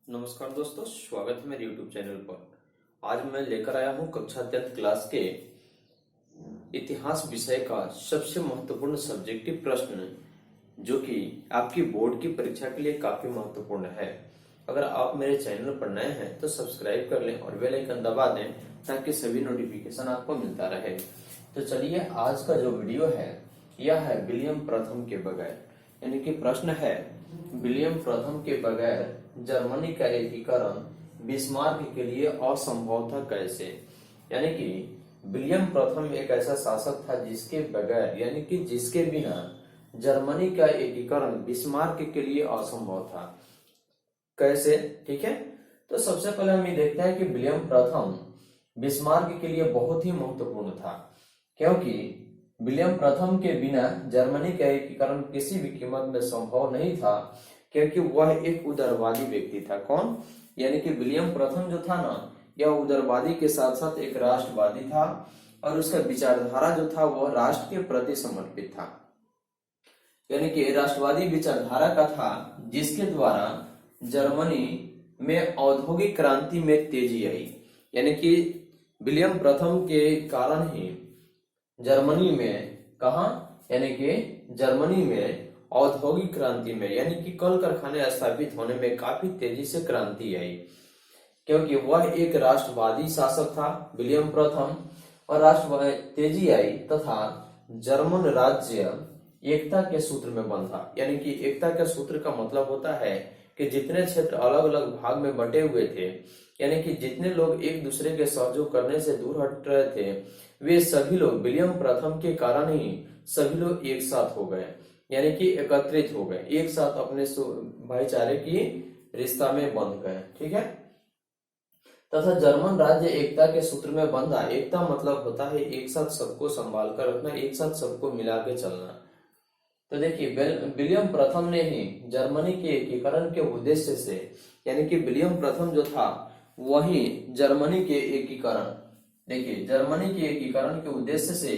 नमस्कार दोस्तों, स्वागत है मेरे YouTube चैनल पर। आज मैं लेकर आया हूं कक्षा 10 क्लास के इतिहास विषय का सबसे महत्वपूर्ण सब्जेक्टिव प्रश्न, जो कि आपकी बोर्ड की परीक्षा के लिए काफी महत्वपूर्ण है। अगर आप मेरे चैनल पर नए हैं तो सब्सक्राइब कर लें और बेल आइकन दबा दें ताकि सभी नोटिफिकेशन आपको मिलता रहे। तो चलिए, आज का जो वीडियो है यह है विलियम प्रथम के बगैर, यानी कि प्रश्न है विलियम प्रथम के बगैर जर्मनी का एकीकरण बिस्मार्क के लिए असंभव था कैसे। यानी कि विलियम प्रथम एक ऐसा शासक था जिसके बगैर, यानी कि जिसके बिना जर्मनी का एकीकरण बिस्मार्क के लिए असंभव था कैसे। ठीक है, तो सबसे पहले हम ये देखते हैं कि विलियम प्रथम बिस्मार्क के लिए बहुत ही महत्वपूर्ण था, क्योंकि विलियम प्रथम के बिना जर्मनी का एकीकरण किसी भी कीमत में संभव नहीं था, क्योंकि वह एक उदारवादी व्यक्ति था। कौन? यानी कि विलियम प्रथम जो था ना, यह उदारवादी के साथ साथ एक राष्ट्रवादी था और उसका विचारधारा जो था वह राष्ट्र के प्रति समर्पित था। यानी कि राष्ट्रवादी विचारधारा का था, जिसके द्वारा जर्मनी में औद्योगिक क्रांति में तेजी आई। यानी कि विलियम प्रथम के कारण ही जर्मनी में यानी कि जर्मनी में औद्योगिक क्रांति में, यानी कि कल कारखाने स्थापित होने में काफी तेजी से क्रांति आई, क्योंकि वह एक राष्ट्रवादी शासक था विलियम प्रथम, और राष्ट्रवादी तेजी आई तथा जर्मन राज्य एकता के सूत्र में बंधा। यानी कि एकता के सूत्र का मतलब होता है कि जितने क्षेत्र अलग अलग भाग में बटे हुए थे, यानी कि जितने लोग एक दूसरे के सहयोग करने से दूर हट रहे थे, वे सभी लोग विलियम प्रथम के कारण ही सभी लोग एक साथ हो गए, यानी कि एकत्रित हो गए, एक साथ अपने भाईचारे की रिश्ता में बंध गए। ठीक है, तथा जर्मन राज्य एकता के सूत्र में बंधा। एकता मतलब होता है एक साथ सबको संभाल कर रखना, एक साथ सबको मिला के चलना। तो देखिए, विलियम प्रथम ने ही जर्मनी के एकीकरण के उद्देश्य से, यानी कि विलियम प्रथम जो था वही जर्मनी के एकीकरण, देखिए जर्मनी के एकीकरण के उद्देश्य से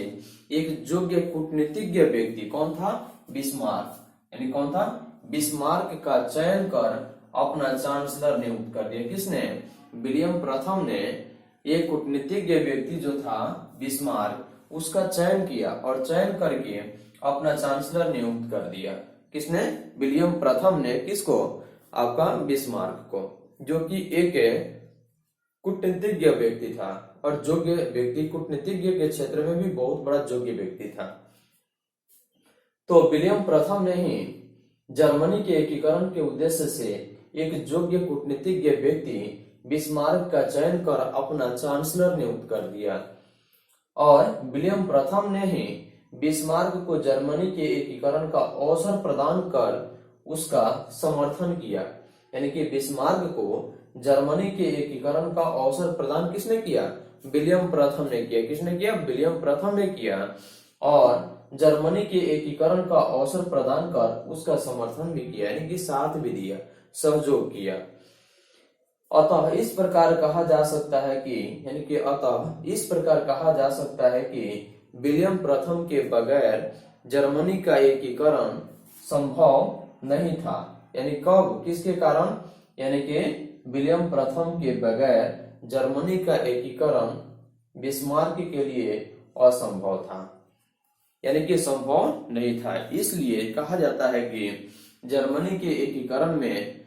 एक योग्य कूटनीतिज्ञ व्यक्ति, कौन था? बिस्मार्क। यानी कौन था? बिस्मार्क का चयन कर अपना चांसलर नियुक्त कर दिया। किसने? विलियम प्रथम ने एक कूटनीतिज्ञ व्यक्ति जो था बिस्मार्क, उसका चयन किया और चयन करके अपना चांसलर नियुक्त कर दिया। किसने? विलियम प्रथम ने। किसको? आपका बिस्मार्क को, जो कि एक कूटनीतिज्ञ व्यक्ति था और योग्य व्यक्ति, कूटनीतिज्ञ के क्षेत्र में भी बहुत बड़ा योग्य व्यक्ति था। तो विलियम प्रथम ने ही जर्मनी के एकीकरण के उद्देश्य से एक योग्य कूटनीतिज्ञ व्यक्ति बिस्मार्क का चयन कर अपना चांसलर नियुक्त कर दिया, और विलियम प्रथम ने ही बिस्मार्क को जर्मनी के एकीकरण का अवसर प्रदान कर उसका समर्थन किया। यानी कि बिस्मार्क को जर्मनी के एकीकरण का अवसर प्रदान किसने किया? विलियम प्रथम ने किया। किसने किया? विलियम प्रथम ने किया, और जर्मनी के एकीकरण का अवसर प्रदान कर उसका समर्थन भी किया, यानी कि साथ भी दिया, सहयोग किया। अतः इस प्रकार कहा जा सकता है कि विलियम प्रथम के बगैर जर्मनी का एकीकरण संभव नहीं था। यानी कब? किसके कारण? यानी कि विलियम प्रथम के बगैर जर्मनी का एकीकरण बिस्मार्क के लिए असंभव था, यानी कि संभव नहीं था। इसलिए कहा जाता है कि जर्मनी के एकीकरण में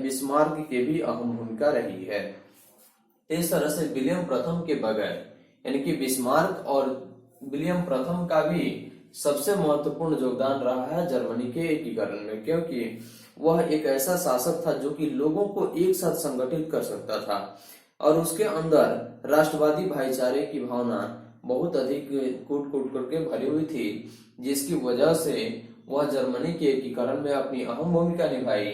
बिस्मार्क की भी अहम भूमिका रही है। इस तरह से विलियम प्रथम के बगैर, यानी कि बिस्मार्क और विलियम प्रथम का भी सबसे महत्वपूर्ण योगदान रहा है जर्मनी के एकीकरण में, क्योंकि वह एक ऐसा शासक था जो कि लोगों को एक साथ संगठित कर सकता था, और उसके अंदर राष्ट्रवादी भाईचारे की भावना बहुत अधिक कूट करके भरी हुई थी, जिसकी वजह से वह जर्मनी के एकीकरण में अपनी अहम भूमिका निभाई।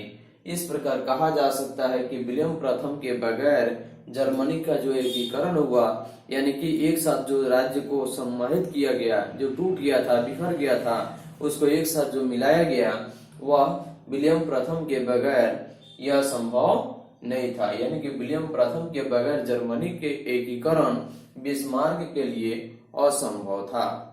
इस प्रकार कहा जा सकता है कि विलियम प्रथम के बगैर जर्मनी का जो एकीकरण हुआ, यानी कि एक साथ जो राज्य को सम्मानित किया गया, जो टूट गया था, बिखर गया था, उसको एक साथ जो मिलाया गया, वह विलियम प्रथम के बगैर यह संभव नहीं था। यानी कि विलियम प्रथम के बगैर जर्मनी के एकीकरण बिस्मार्क के लिए असंभव था।